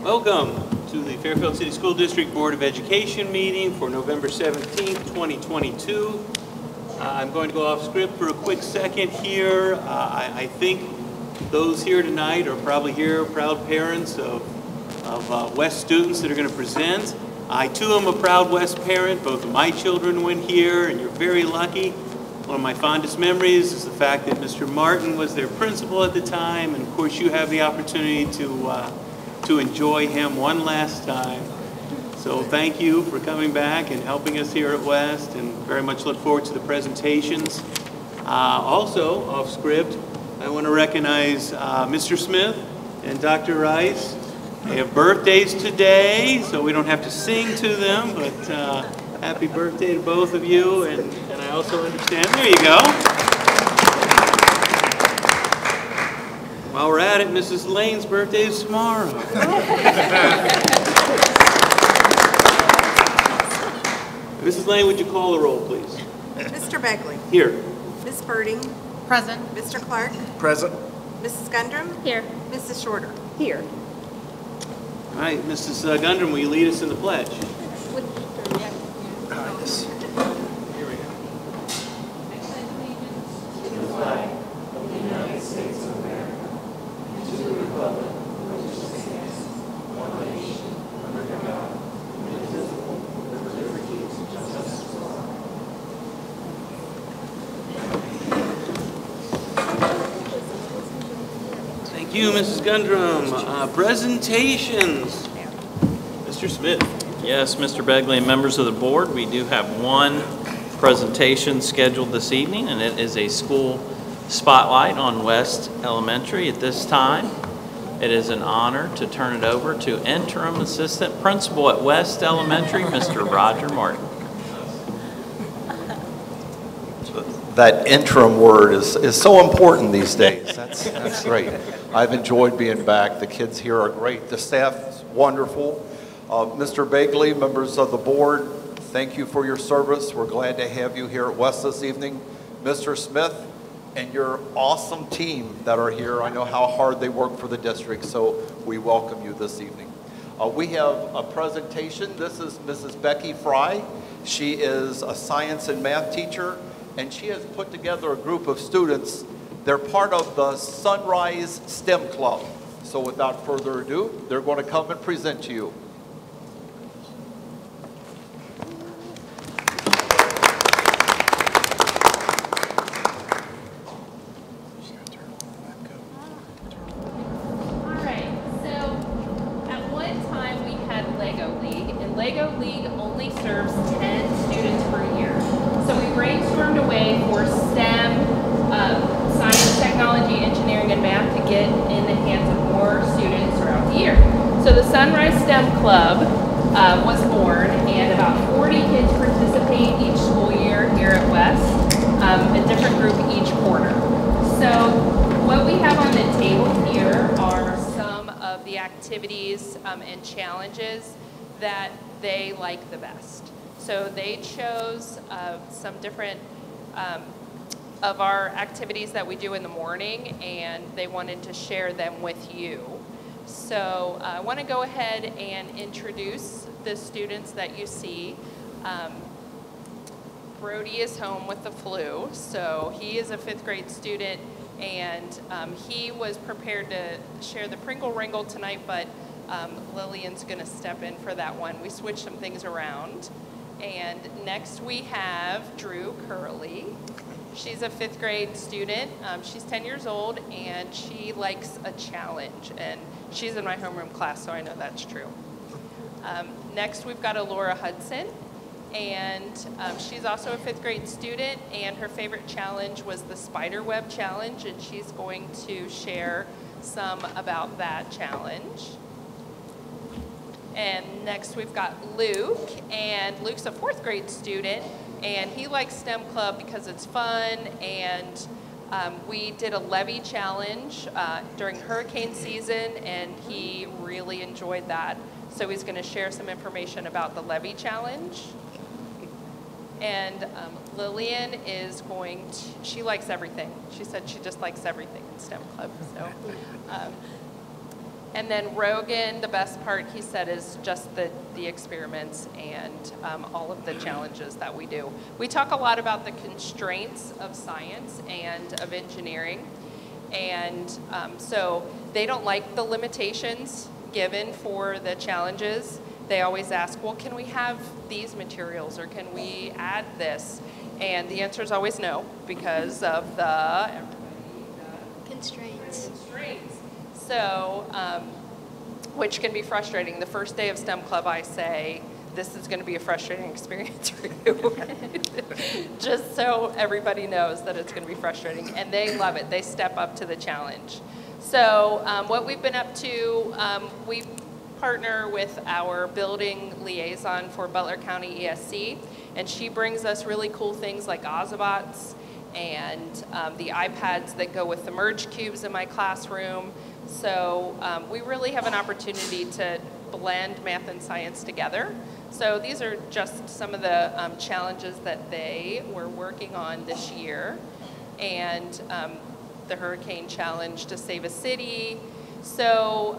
Welcome to the Fairfield City School District Board of Education meeting for November 17th, 2022. I'm going to go off script for a quick second here. I think those here tonight are probably here proud parents of West students that are going to present. I too am a proud West parent. Both of my children went here, and you're very lucky. One of my fondest memories is the fact that Mr. Martin was their principal at the time, and of course you have the opportunity to enjoy him one last time. So thank you for coming back and helping us here at West, and very much look forward to the presentations. Also, off script, I want to recognize Mr. Smith and Dr. Rice. They have birthdays today, so we don't have to sing to them, but happy birthday to both of you, and I also understand, there you go. While we're at it, Mrs. Lane's birthday is tomorrow. Mrs. Lane, would you call the roll, please? Mr. Begley. Here. Ms. Birding. Present. Mr. Clark. Present. Mrs. Gundrum. Here. Mrs. Shorter. Here. All right, Mrs. Gundrum, will you lead us in the pledge? Thank you, Mrs. Gundrum. Presentations. Mr. Smith. Yes, Mr. Begley and members of the board, we do have one presentation scheduled this evening, and it is a school spotlight on West Elementary. At this time, it is an honor to turn it over to Interim Assistant Principal at West Elementary, Mr. Roger Martin. That interim word is so important these days. That's great. I've enjoyed being back. The kids here are great. The staff's wonderful. Mr. Begley, members of the board, thank you for your service. We're glad to have you here at West this evening. Mr. Smith and your awesome team that are here. I know how hard they work for the district, so we welcome you this evening. We have a presentation. This is Mrs. Becky Fry. She is a science and math teacher, and she has put together a group of students. They're part of the Sunrise STEM Club. So without further ado, they're going to come and present to you. All right, so at one time we had Lego League, and Lego League only serves 10 students per year. So we brainstormed a way for STEM, science, technology, engineering, and math to get in the hands of more students throughout the year. So the Sunrise STEM Club was born, and about 40 kids participate each school year here at West, a different group each quarter. So what we have on the table here are some of the activities and challenges that they like the best. So they chose some different of our activities that we do in the morning, and they wanted to share them with you. So I want to go ahead and introduce the students that you see. Brody is home with the flu, so he is a 5th grade student, and he was prepared to share the Pringle Wrangle tonight, but Lillian's going to step in for that one. We switched some things around. And next we have Drew Curley. She's a 5th grade student. She's 10 years old, and she likes a challenge. And she's in my homeroom class, so I know that's true. Next we've got Alora Hudson, and she's also a 5th grade student, and her favorite challenge was the spider web challenge, and she's going to share some about that challenge. And next we've got Luke, and Luke's a 4th grade student, and he likes STEM Club because it's fun, and we did a levee challenge during hurricane season, and he really enjoyed that. So he's going to share some information about the levee challenge. And Lillian is going to, she likes everything. She said she just likes everything in STEM Club. So And then Rogan, the best part, he said, is just the experiments and all of the challenges that we do. We talk a lot about the constraints of science and of engineering. And so they don't like the limitations given for the challenges. They always ask, well, can we have these materials or can we add this? And the answer is always no, because of the Constraints. So, which can be frustrating. The first day of STEM Club, I say, this is going to be a frustrating experience for you. Just so everybody knows that it's going to be frustrating. And they love it. They step up to the challenge. So what we've been up to, we partner with our building liaison for Butler County ESC, and she brings us really cool things like Ozobots and the iPads that go with the merge cubes in my classroom. So we really have an opportunity to blend math and science together. So these are just some of the challenges that they were working on this year. And the Hurricane Challenge to Save a City. So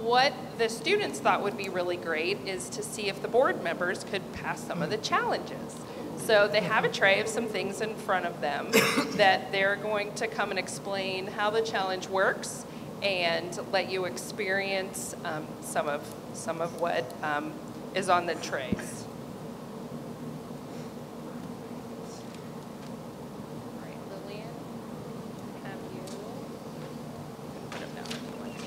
what the students thought would be really great is to see if the board members could pass some of the challenges. So they have a tray of some things in front of them that they're going to come and explain how the challenge works and let you experience some of what is on the trays. All right, Lillian, have you put them down if you want to.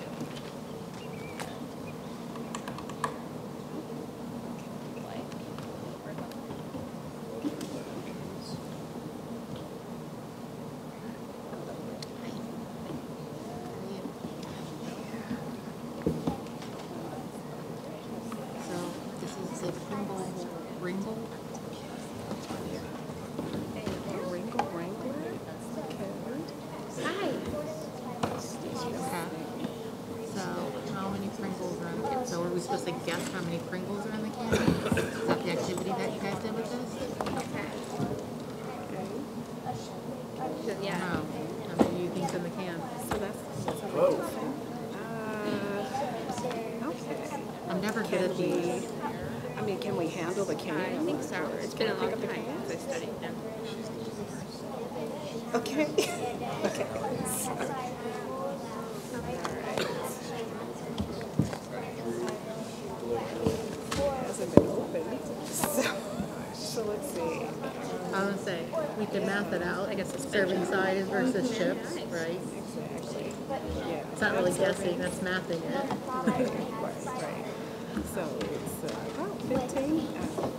Supposed to guess how many Pringles are in the can? Is that the activity that you guys did with this? Okay. Yeah. No. How many do you think's in the can? So that's okay. I'm never good at these. I mean, can we handle the can? I think so. It's been a long time since I studied them. Okay. Okay. Hasn't been opened. So let's see. I would say we can math it out. I guess the serving size versus chips, right? Exactly. Yeah. It's not really guessing, that's mathing it. Right. So it's about 15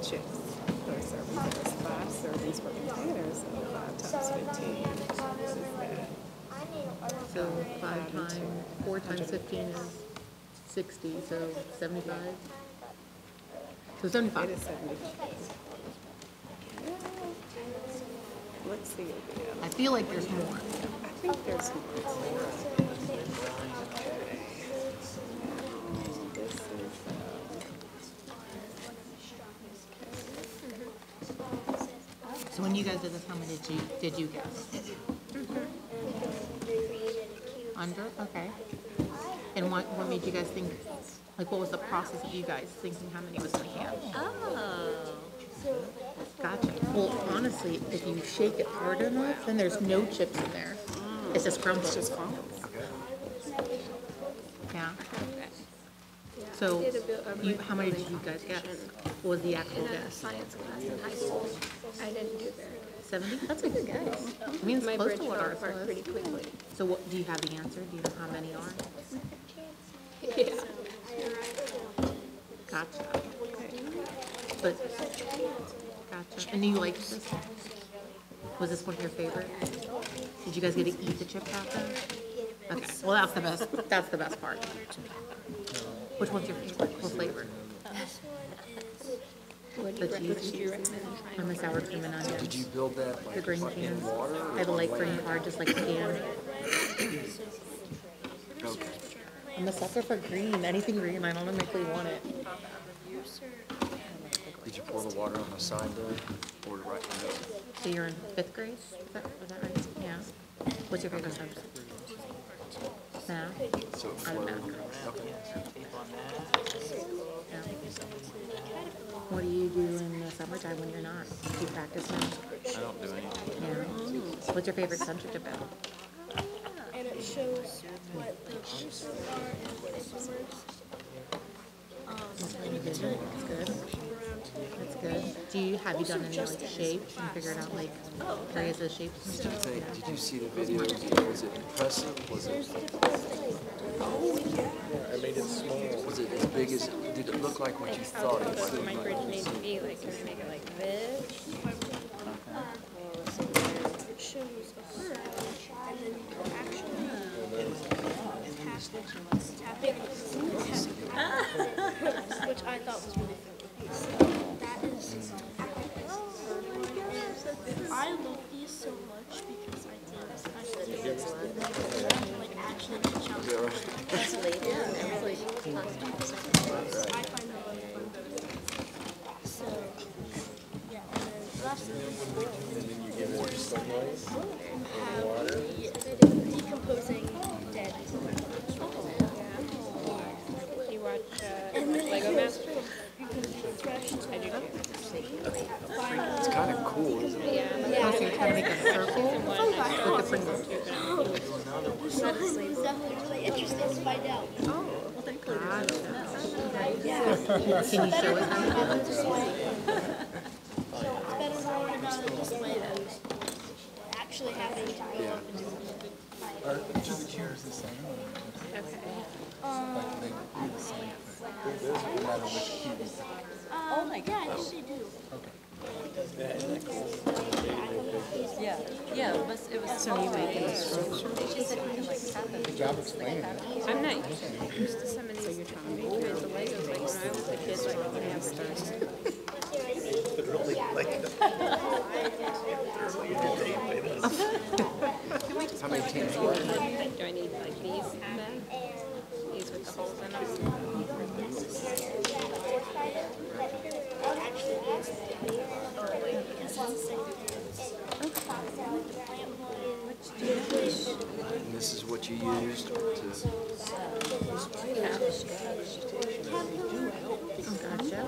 chips per serving. There's 5 servings per container, so 5 times 15. So 5 times, 4 times 15 is 60, so 75. So 75. It is 75. Let's see again. I feel like there's more. I think there's more. This is, So when you guys did this, how many did you guess? Under? Okay. And what made you guys think, like what was the process of you guys thinking how many was in the can? Oh. Gotcha. Well, honestly, if you shake it hard enough, then there's no chips in there. It's just crumbled. it's just crumbles. Yeah. So, how many did you guys guess? What was the actual In a guess? science class in high school, I didn't do very good. 70? That's a good guess. I mean, it's My close bridge to what fell ours apart pretty was. quickly. So what, do you have the answer? Do you know how many are? Yeah. Gotcha. But, gotcha. And you liked this? Was this one of your favorites? Did you guys get to eat the chips after? Okay, well, that's the best, that's the best part. Which one's your favorite? What flavor? The cheese? I'm a sour cream and onions. Did you build that The like green in cans. water? I like green card, just like the can. Okay. I'm a sucker for green. Anything green, I automatically want it. Did you pour the water on the side there? Or right in the middle? So you're in 5th grade? Was that right? Yeah. What's your favorite subject? Now? So it On the flows. back. Okay. Tape on that. Yeah. What do you do in the summertime when you're not? Do you practice now? I don't do anything. Yeah. What's your favorite subject about? And it shows what the producers are and what the swimmers. Vision. That's good. That's good. Have you done any like shapes and figured out like areas of shapes and stuff? Did Yeah. you see the video? Was it impressive? Was it as big as, did it look like what you thought it What would? my bridge needs to be like, can I make it like this? It shows a curve, and then you can actually tapping which I thought was really fun. So that is. I love these so much because I studied this like actually teach out. That's later, and I was like, I find that really fun. So yeah, and then the rest of have decomposing dead. you watch And then Lego Master? I do. It's kind of cool, isn't it? Oh, so you're trying to make a circle with the Pringles. It's definitely really interesting to find out. Gotcha. Yeah. Can you show us how you do it? So it's better knowing about it this way than actually having to go up and do something. Yeah, I actually do. So you making a structure? I'm not used to some of these kinds of Legos, like when I was a kid, like when I was starting. How many teams were in it? Do I need like these then? These with the holes in them? And this is what you used to, Gotcha.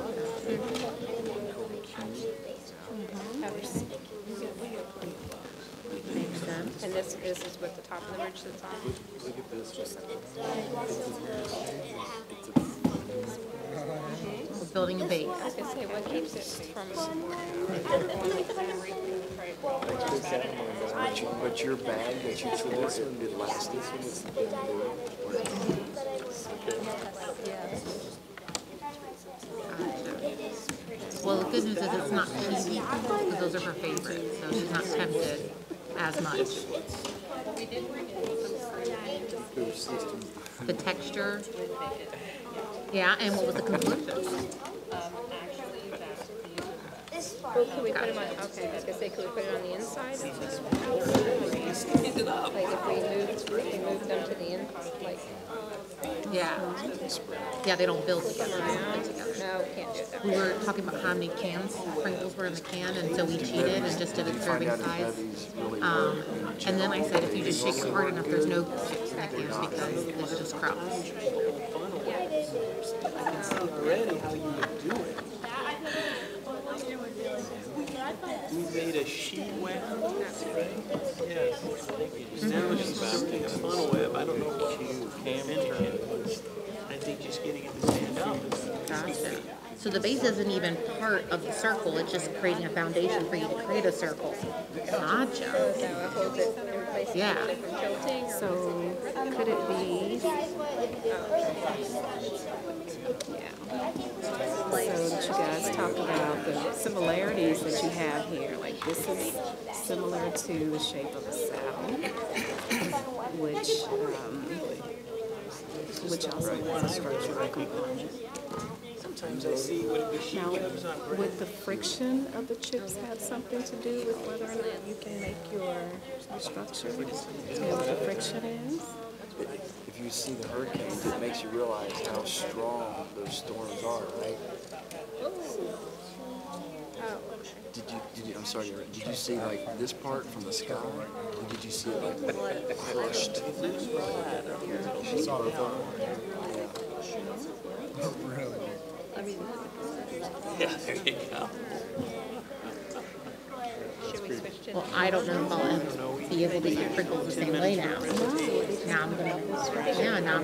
Makes sense. And this is what the top of the bridge sits on? look at this. We're building a base. I was gonna say, what keeps it from But your bag that you tore, it lasted. Well, the good news is it's not cheesy, because those are her favorites, so she's not tempted as much. The texture. Yeah, and what was the conclusion? Well, could we put them on, okay, I was gonna say, could we put it on the inside? Like if we moved them to the inside, like, Yeah. Yeah, they don't build together, they don't fit together. no, we can't do it that way. We were talking about how many cans Pringles were in the can, and so we cheated and just did a serving size. And then I said, if you just shake it hard enough, there's no chips in the cans because it's just crumbs. Already how you would do it. We made a sheet web. Yes. Now it's about a funnel web. I don't know what you can enter. I think just getting it to stand up. Gotcha. So the base isn't even part of the circle, it's just creating a foundation for you to create a circle. Gotcha. So it holds it in place to Yeah. keep it from tilting, or So could it be? So did you guys talk about the similarities that you have here? Like this is similar to the shape of a cell, which also has a structural component. Sometimes I see what the sheet Now, webs on bread. would the friction of the chips have something to do with whether or not you can make your structure? You know what the friction is? If you see the hurricanes, it makes you realize how strong those storms are, right? I'm sorry, did you see like this part from the sky? Or did you see it like crushed? Yeah, there you go. Should we switch to? Well, I don't know if I'll be able to eat Pringles the same way now. Now I'm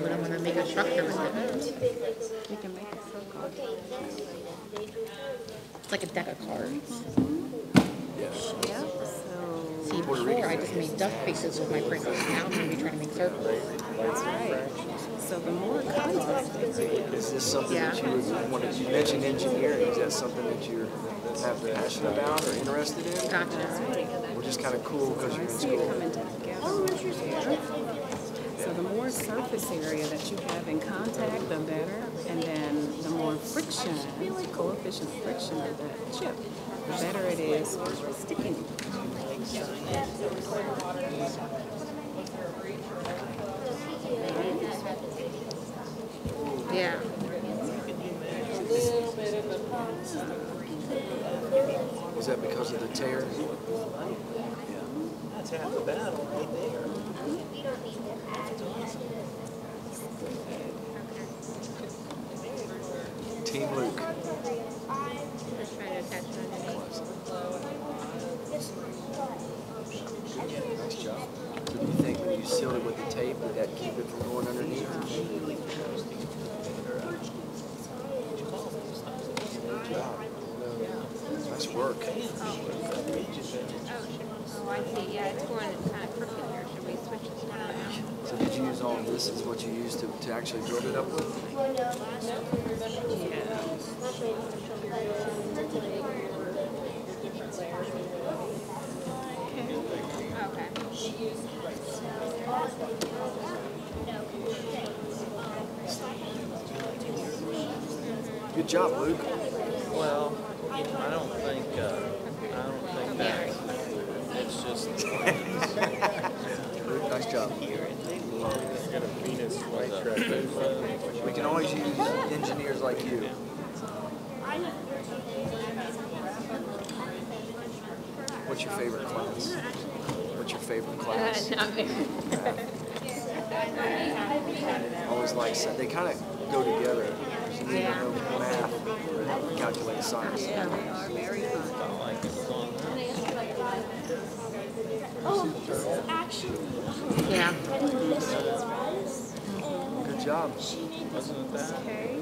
gonna wanna make a structure with it. We can make a circle. It's like a deck of cards. Yep, so, See, before I just made duck faces with my Pringles. Now I'm gonna be trying to make circles. that's right. So the more contact that you have, Is this something that you would want to, you mentioned engineering, is that something that you have passion about or interested in? Gotcha. Or just kind of cool because you're in see it school? coming together. So the more surface area that you have in contact, the better. And then the more friction, coefficient of friction of that chip, the better it is for sticking. Yeah. Is that because of the tear? That's half the battle right there. Team Luke. Just trying to attach it underneath. Nice job. So do you think when you sealed it with the tape, did that keep it from going underneath? Good job. Nice work. Oh, I see. Yeah, it's going kind of crooked here. Should we switch this one around? So did you use all of this as what you used to actually build it up with? Okay. Good job, Luke. Well, I don't think that, it's just, Luke, nice job. We can always use engineers like you. What's your favorite class? What's your favorite class? Not very. Always like said, they kind of go together. You need to know math, calculate science. Oh, this is actually. Yeah. Good job. Okay.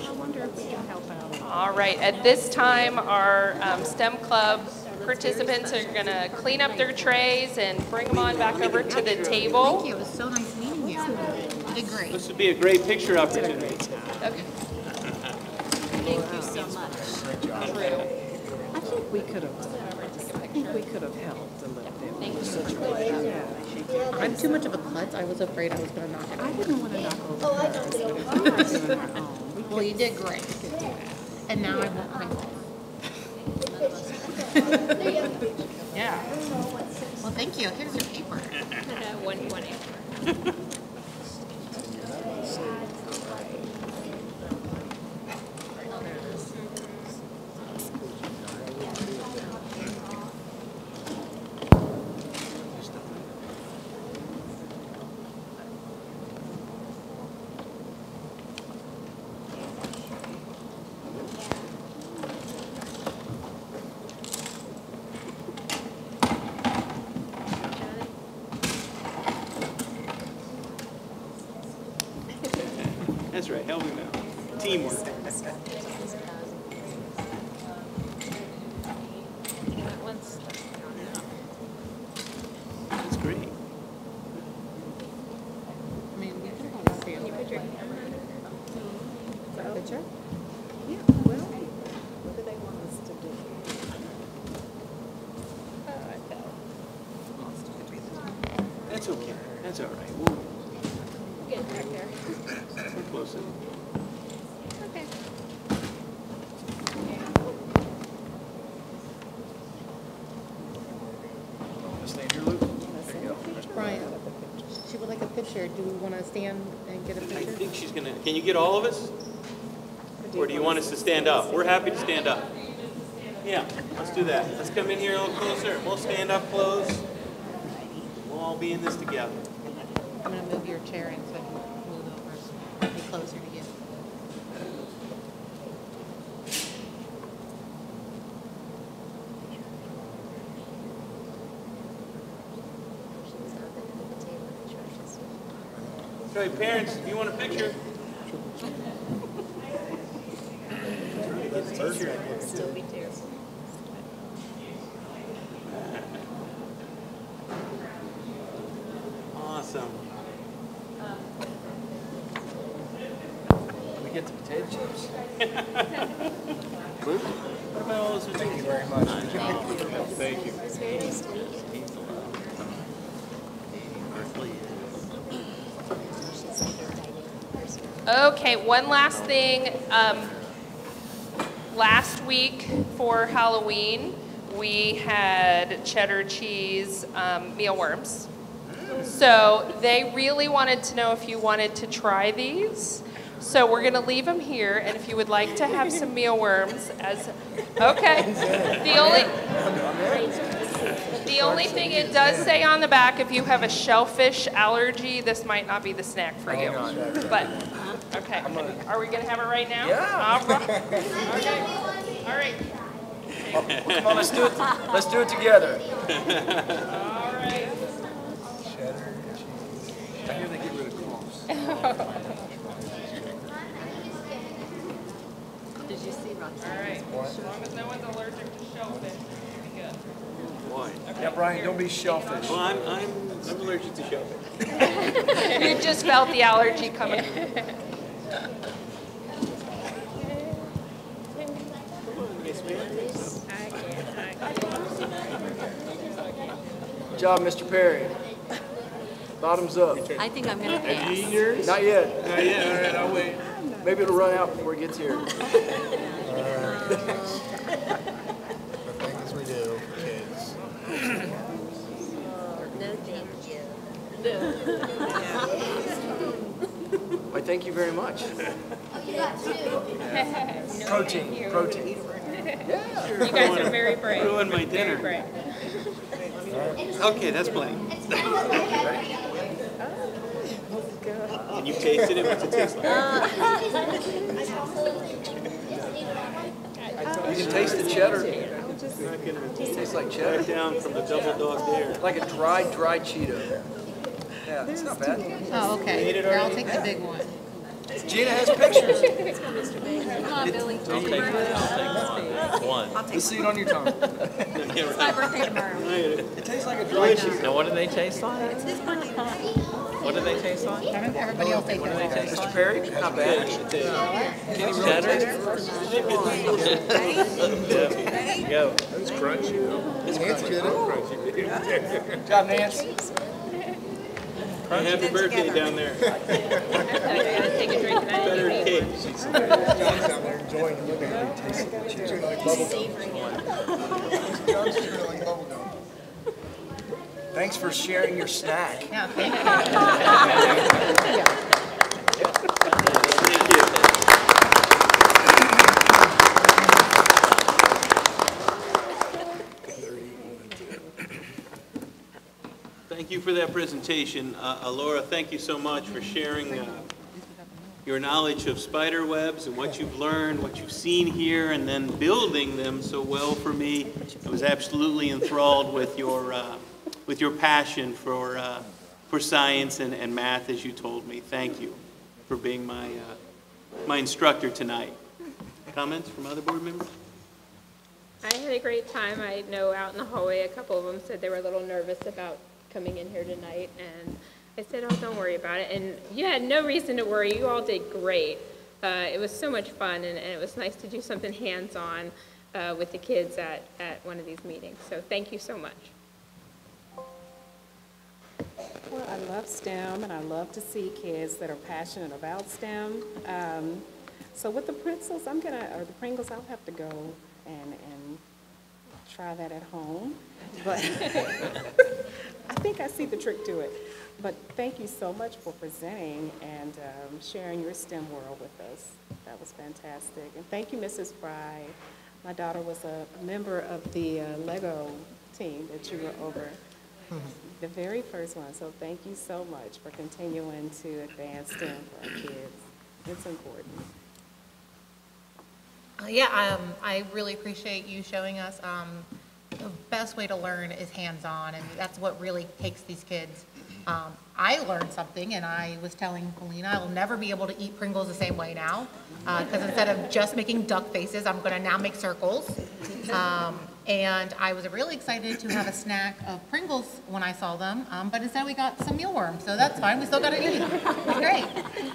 I wonder if we can help out. All right, at this time, our STEM club participants are going to clean up their trays and bring them on back over to the table. Thank you. It was so nice meeting you. You did great. This would be a great picture opportunity. Okay. Thank you so much. I think we could have helped a little bit. Thank you. Yeah. I'm too much of a klutz. I was afraid I was going to knock it I out. didn't want to knock over hers, but if we were doing our own, Well, you did great. And now I want Pringles. Yeah. Well, thank you. Here's your paper. 120. That's right, help him out. Teamwork. That's great. I mean, we can probably see it. Picture? Yeah, well, what do they want us to do? That's okay. That's all right. We'll Get back there. we're close enough. Okay. Stand here, Luke. Brian, she would like a picture. Do we want to stand and get a I picture? think she's gonna, can you get all of us? Or do you want us to stand up? We're happy to stand up. Yeah, let's do that. Let's come in here a little closer. We'll stand up close. We'll all be in this together. I'm gonna move your chair in so I can move over, be closer to you. Sorry, parents, if you want a picture. Awesome. We get the potato chips. What about all those? Thank you very much. Thank you. Okay, one last thing. Last week for Halloween, we had cheddar cheese mealworms. So they really wanted to know if you wanted to try these. So we're going to leave them here, and if you would like to have some mealworms as, okay. The only thing it does say on the back, if you have a shellfish allergy, this might not be the snack for you. But, okay. Are we going to have it right now? Yeah. All right. Okay. All right. Come on, let's do it. Let's do it together. All right. Cheddar cheese. I hear they get rid of coughs. Did you see Ron? All right. As long as no one's allergic to shellfish, we'll be good. Boy. Yeah, Brian, don't be shellfish. Well, I'm allergic to shellfish. You just felt the allergy coming. Good job, Mr. Perry. Bottoms up. I think I'm gonna pass. Yours? Not yet. Not yet. All right, I'll wait. Maybe it'll run out before it gets here. The things we do, kids. No, thank you. Why, thank you very much. You got two. Protein, protein. You guys are very brave. Ruined my dinner. Very brave. Okay, that's plenty. And you tasted it? What's it taste like? You can taste the cheddar. Not gonna It tastes like back cheddar. down from the double dog dare. Like a dry Cheeto. Yeah, it's not bad. Oh, okay. Ate it Here, I'll already? take the big one. Gina has pictures. Come on, Billy. I'll take one. Let's see it on your tongue. It's my birthday tomorrow. It tastes like a dry Cheeto. Now, what do they taste like? What do they taste like? Everybody else take What do they their taste Mr. like? Perry, not bad. Can you really Cheddar? taste it? Go. It's crunchy though. It's crunchy. Good job, Nance. Happy birthday down there. I gotta take a drink and I Better didn't cake. John's down there enjoying it. Look at him. Tasting the cheese. Like bubble gum. John's chewing like bubble gum. Thanks for sharing your snack. Yeah, thank you. Thank you. Thank you for that presentation. Laura, thank you so much for sharing your knowledge of spider webs and what you've learned, what you've seen here, and then building them so well for me. I was absolutely enthralled with your passion for science and math, as you told me. Thank you for being my instructor tonight. Comments from other board members? I had a great time. I know out in the hallway, a couple of them said they were a little nervous about coming in here tonight, and I said, oh, don't worry about it. And you had no reason to worry. You all did great. It was so much fun, and it was nice to do something hands-on with the kids at one of these meetings. So thank you so much. Well, I love STEM, and I love to see kids that are passionate about STEM. So with the pretzels, or the Pringles, I'll have to go and try that at home. But I think I see the trick to it. But thank you so much for presenting and sharing your STEM world with us. That was fantastic. And thank you, Mrs. Fry, My daughter was a member of the Lego team that you were over, the very first one. So thank you so much for continuing to advance STEM for our kids. It's important. I really appreciate you showing us the best way to learn is hands-on, and that's what really takes these kids. I learned something, and I was telling Helena I will never be able to eat Pringles the same way now, because instead of just making duck faces, I'm going to now make circles. And I was really excited to have a snack of Pringles when I saw them, but instead we got some mealworms, so that's fine. We still got to eat. It's great.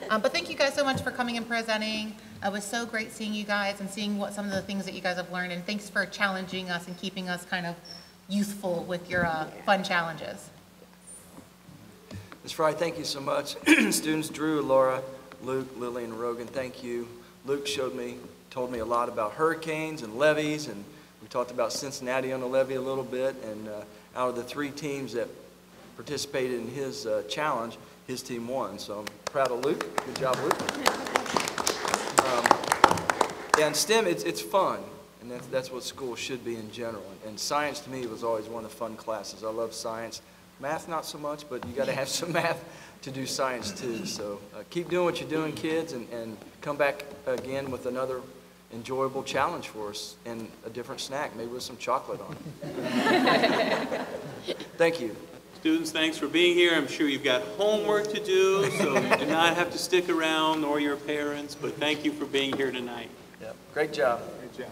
But thank you guys so much for coming and presenting. It was so great seeing you guys and seeing what some of the things that you guys have learned, and thanks for challenging us and keeping us kind of youthful with your fun challenges. Ms. Fry, thank you so much. Students Drew, Laura, Luke, Lily, and Rogan, thank you. Luke told me a lot about hurricanes and levees, and we talked about Cincinnati on the levee a little bit, and out of the 3 teams that participated in his challenge, his team won. So I'm proud of Luke. Good job, Luke. And STEM, it's fun, and that's what school should be in general. And science to me was always one of the fun classes. I love science. Math not so much, but you got to have some math to do science too. So keep doing what you're doing, kids, and come back again with another enjoyable challenge for us and a different snack, maybe with some chocolate on it. Thank you. Students, thanks for being here. I'm sure you've got homework to do, so you do not have to stick around, nor your parents, but thank you for being here tonight. Yep. Great job. Great job.